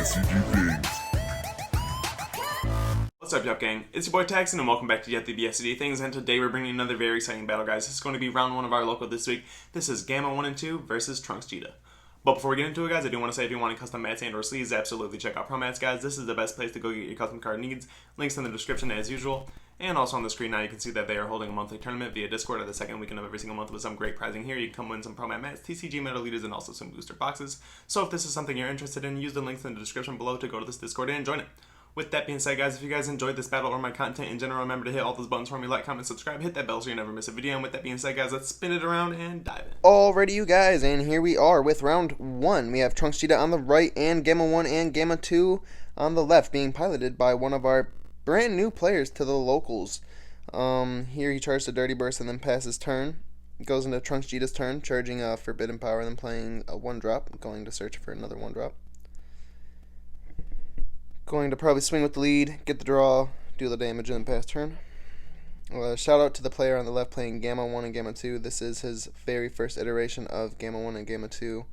DBSCG things. What's up, Yuhp gang? It's your boy Taxon, and welcome back to Yuhp DBSCG things. And today we're bringing another very exciting battle, guys. This is going to be round 1 of our local this week. This is Gamma 1 and 2 versus trunks-geta. But before we get into it, guys, I do want to say if you want custom mats and or sleeves, absolutely check out promats, guys. This is the best place to go get your custom card needs. Links in the description as usual. And also on the screen now you can see that they are holding a monthly tournament via Discord at the second weekend of every single month with some great prizing here. You can come win some promat mats, TCG medal leaders, and also some booster boxes. So if this is something you're interested in, use the links in the description below to go to this Discord and join it. With that being said, guys, if you guys enjoyed this battle or my content in general, remember to hit all those buttons for me, like, comment, subscribe, hit that bell so you never miss a video. And with that being said, guys, let's spin it around and dive in. Alrighty, you guys, and here we are with round 1. We have trunks-geta on the right and Gamma 1 and Gamma 2 on the left, being piloted by one of our brand new players to the locals. Here he charged a Dirty Burst and then passes turn. Goes into trunks-geta's turn, charging a Forbidden Power, then playing a 1-drop, going to search for another 1-drop. Going to probably swing with the lead, get the draw, do the damage, and then pass turn. Shout out to the player on the left playing Gamma 1 and Gamma 2. This is his very first iteration of Gamma 1 and Gamma 2.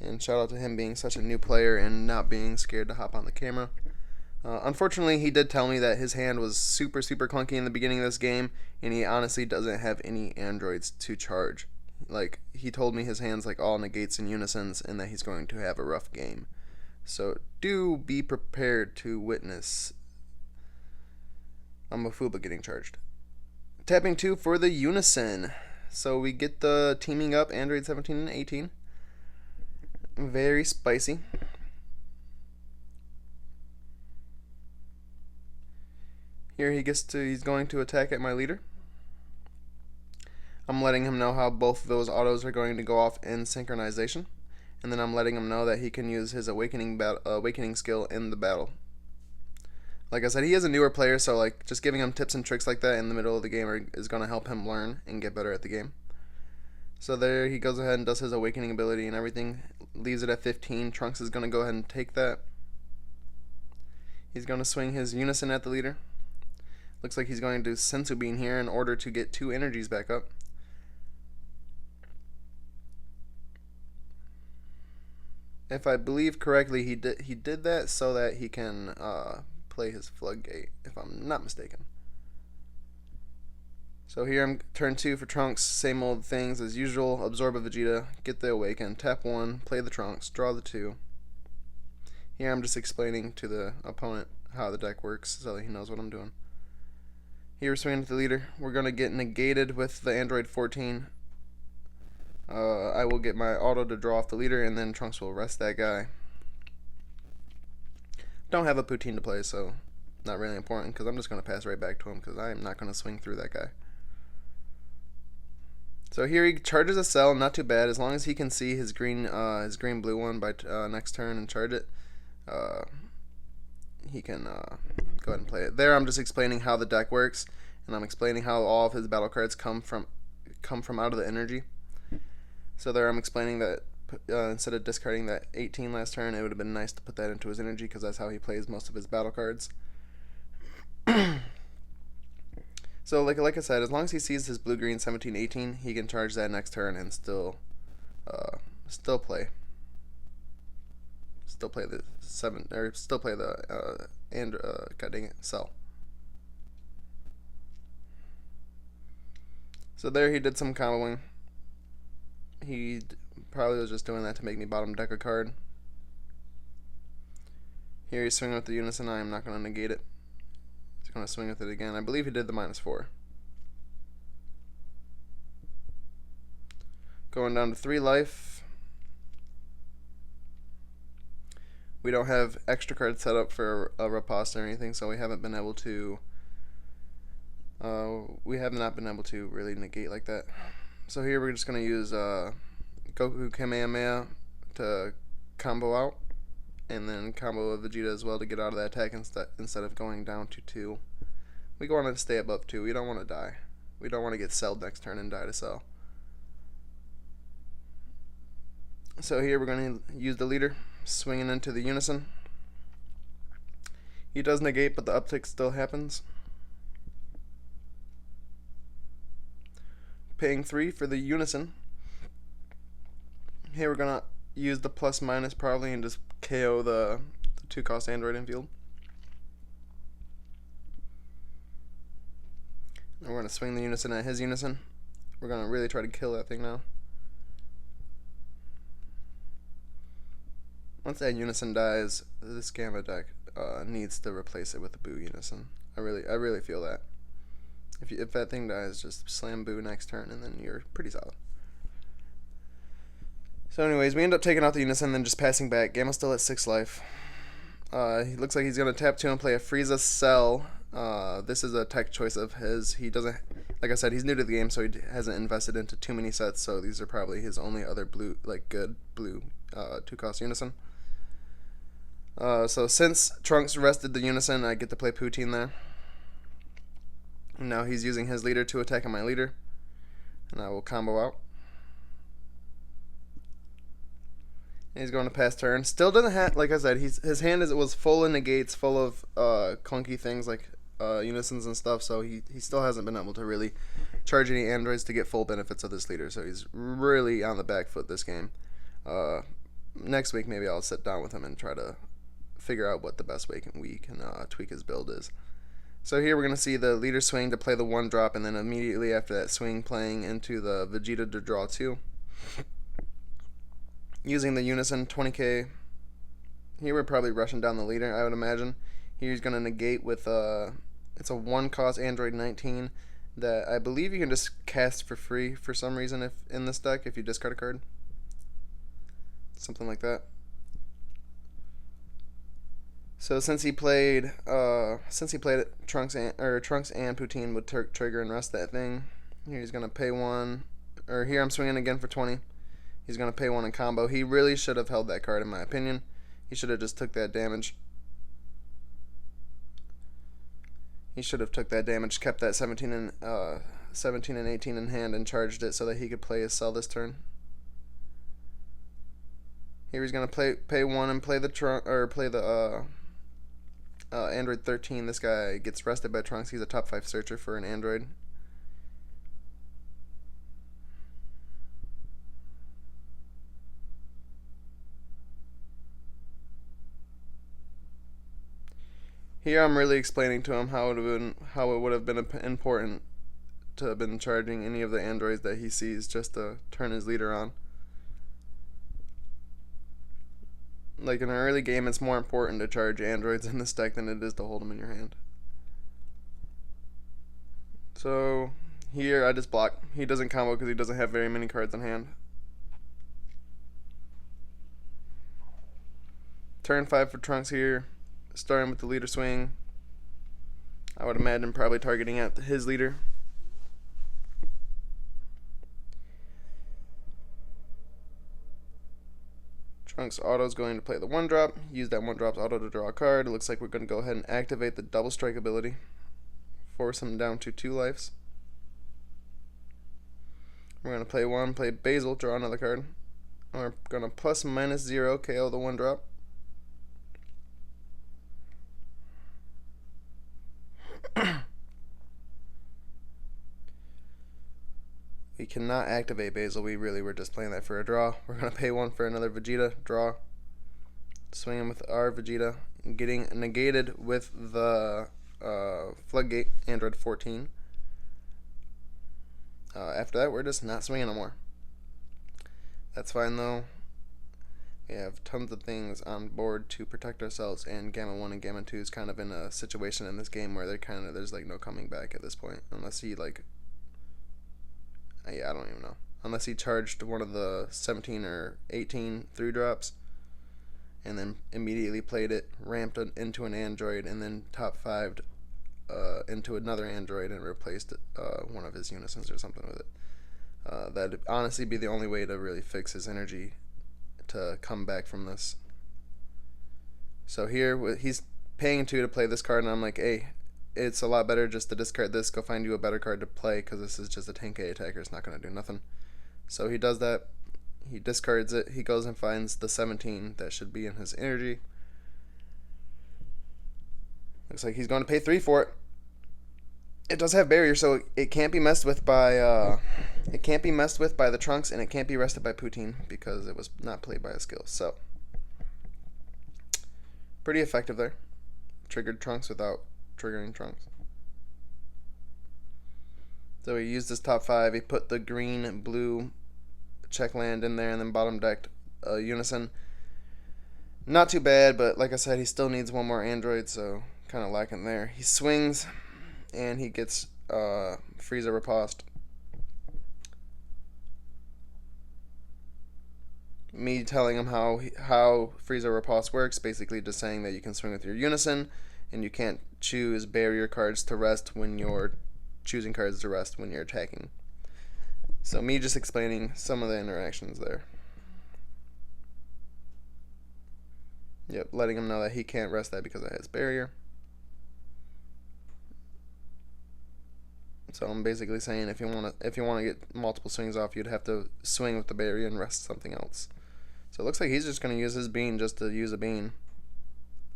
And shout out to him being such a new player and not being scared to hop on the camera. Unfortunately, he did tell me that his hand was super clunky in the beginning of this game, and he honestly doesn't have any androids to charge. Like, he told me his hand's like all negates and unisons, and that he's going to have a rough game. So do be prepared to witness Mafuba getting charged. Tapping 2 for the unison. So we get the teaming up Android 17 and 18. Very spicy. Here he's going to attack at my leader. I'm letting him know how both of those autos are going to go off in synchronization. And then I'm letting him know that he can use his awakening skill in the battle. Like I said, he is a newer player, so like just giving him tips and tricks like that in the middle of the game is going to help him learn and get better at the game. So there he goes ahead and does his awakening ability and everything. Leaves it at 15. Trunks is going to go ahead and take that. He's going to swing his unison at the leader. Looks like he's going to do Sensu Bean here in order to get 2 energies back up. If I believe correctly, he did that so that he can play his floodgate, if I'm not mistaken. So here I'm turn 2 for Trunks, same old things as usual. Absorb a Vegeta, get the awaken, tap 1, play the Trunks, draw the 2. Here I'm just explaining to the opponent how the deck works so that he knows what I'm doing. Here we're swinging to the leader. We're going to get negated with the Android 14. I will get my auto to draw off the leader, and then Trunks will rest that guy. Don't have a Poutine to play, so not really important, because I'm just going to pass right back to him, because I am not going to swing through that guy. So here he charges a cell, not too bad, as long as he can see his green-blue one by next turn and charge it. He can go ahead and play it. There I'm just explaining how the deck works, and I'm explaining how all of his battle cards come from out of the energy. So there I'm explaining that instead of discarding that 18 last turn, it would have been nice to put that into his energy because that's how he plays most of his battle cards. So like I said, as long as he sees his blue-green 17-18, he can charge that next turn and still play the god dang it, cell. So there he did some comboing. He probably was just doing that to make me bottom deck a card. Here he's swinging with the unison. I am not going to negate it. He's going to swing with it again. I believe he did the -4. Going down to 3 life. We don't have extra cards set up for a riposte or anything, so we haven't been able to. We have not been able to really negate like that. So here we're just going to use Goku Kamehameha to combo out, and then combo a Vegeta as well to get out of that attack instead of going down to 2. We want to stay above 2. We don't want to die. We don't want to get celled next turn and die to cell. So here we're going to use the leader, swinging into the unison. He does negate, but the uptick still happens. Paying 3 for the unison. Here we're gonna use the plus minus probably and just KO the 2-cost android infield. And we're going to swing the unison at his unison. We're going to really try to kill that thing now. Once that unison dies, this gamma deck needs to replace it with a boo unison. I really feel that. If that thing dies, just slam boo next turn, and then you're pretty solid. So anyways, we end up taking out the unison and then just passing back. Gamma's still at 6 life. He looks like he's going to tap 2 and play a Frieza Cell. This is a tech choice of his. He doesn't, like I said, he's new to the game, so he hasn't invested into too many sets, so these are probably his only other blue, good blue 2-cost unison. So since Trunks rested the unison, I get to play Poutine there. And now he's using his leader to attack on my leader, and I will combo out. And he's going to pass turn. Still doesn't have, like I said, his hand was full of negates, full of clunky things like unisons and stuff, so he still hasn't been able to really charge any androids to get full benefits of this leader, so he's really on the back foot this game. Next week maybe I'll sit down with him and try to figure out what the best way we can tweak his build is. So here we're going to see the leader swing to play the 1-drop, and then immediately after that swing playing into the Vegeta to draw 2. Using the unison 20k. Here we're probably rushing down the leader, I would imagine. Here he's going to negate with it's a 1-cost android 19 that I believe you can just cast for free for some reason if in this deck if you discard a card. Something like that. So since he played Trunks and Poutine would trigger and rest that thing. Here he's going to pay 1, or here I'm swinging again for 20. He's going to pay 1 in combo. He really should have held that card, in my opinion. He should have just took that damage. He should have took that damage, kept that 17 and 18 in hand, and charged it so that he could play his cell this turn. Here he's going to pay 1 and play the Android 13. This guy gets rested by Trunks. He's a top 5 searcher for an Android. Here I'm really explaining to him how it would have been important to have been charging any of the androids that he sees just to turn his leader on. Like in an early game, it's more important to charge androids in this deck than it is to hold them in your hand. So here I just block. He doesn't combo because he doesn't have very many cards in hand. Turn 5 for Trunks here. Starting with the leader swing. I would imagine probably targeting at his leader. Trunks auto is going to play the 1-drop. Use that 1-drop's auto to draw a card. It looks like we're going to go ahead and activate the double strike ability. Force him down to 2 lives. We're going to play 1, play Basil, draw another card. We're going to ±0 KO the 1-drop. We cannot activate Basil. We really were just playing that for a draw. We're going to pay 1 for another Vegeta. Draw. Swing him with our Vegeta. Getting negated with the Floodgate, Android 14. After that, we're just not swinging no more. That's fine, though. We have tons of things on board to protect ourselves, and Gamma 1 and Gamma 2 is kind of in a situation in this game where there's like no coming back at this point, unless he I don't even know. Unless he charged one of the 17 or 18 3-drops and then immediately played it, ramped it into an android, and then top 5'd into another android and replaced one of his unisons or something with it. That'd honestly be the only way to really fix his energy to come back from this. So here he's paying 2 to play this card, and I'm like, hey, it's a lot better just to discard this, go find you a better card to play, because this is just a 10k attacker, it's not going to do nothing. So he does that, he discards it, he goes and finds the 17 that should be in his energy. Looks like he's going to pay 3 for it. It does have barrier, so it can't be messed with by the Trunks, and it can't be rested by Poutine because it was not played by a skill. So Pretty effective there. Triggered Trunks without triggering Trunks. So he used his top 5. He put the green and blue check land in there and then bottom decked Unison. Not too bad, but like I said, he still needs one more android, so kind of lacking there. He swings and he gets Frieza Riposte. Me telling him how Frieza Riposte works, basically just saying that you can swing with your Unison and you can't choose barrier cards to rest when you're choosing cards to rest when you're attacking. So me just explaining some of the interactions there. Yep, letting him know that he can't rest that because it has barrier. So I'm basically saying if you want to get multiple swings off, you'd have to swing with the barrier and rest something else. So it looks like he's just going to use his bean just to use a bean.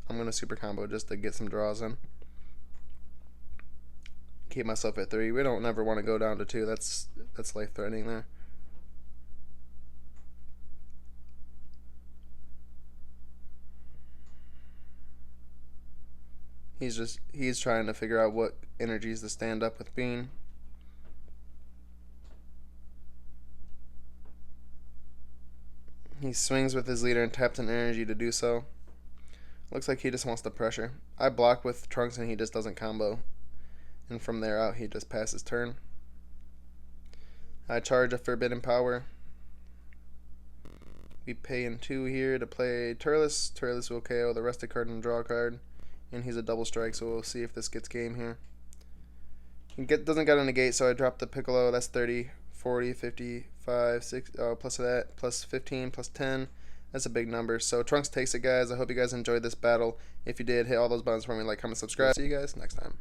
I'm going to super combo just to get some draws in. Keep myself at 3. We don't never want to go down to 2. That's life threatening there. He's trying to figure out what energies to stand up with Bean. He swings with his leader and taps an energy to do so. Looks like he just wants the pressure. I block with Trunks and he just doesn't combo. And from there out, he just passes turn. I charge a Forbidden Power. We pay in 2 here to play Turles. Turles will KO the rested card and draw a card. And he's a double strike, so we'll see if this gets game here. He doesn't get a negate, so I drop the Piccolo. That's 30, 40, 55, 6, plus that, plus 15, plus 10. That's a big number. So Trunks takes it, guys. I hope you guys enjoyed this battle. If you did, hit all those buttons for me, like, comment, subscribe. See you guys next time.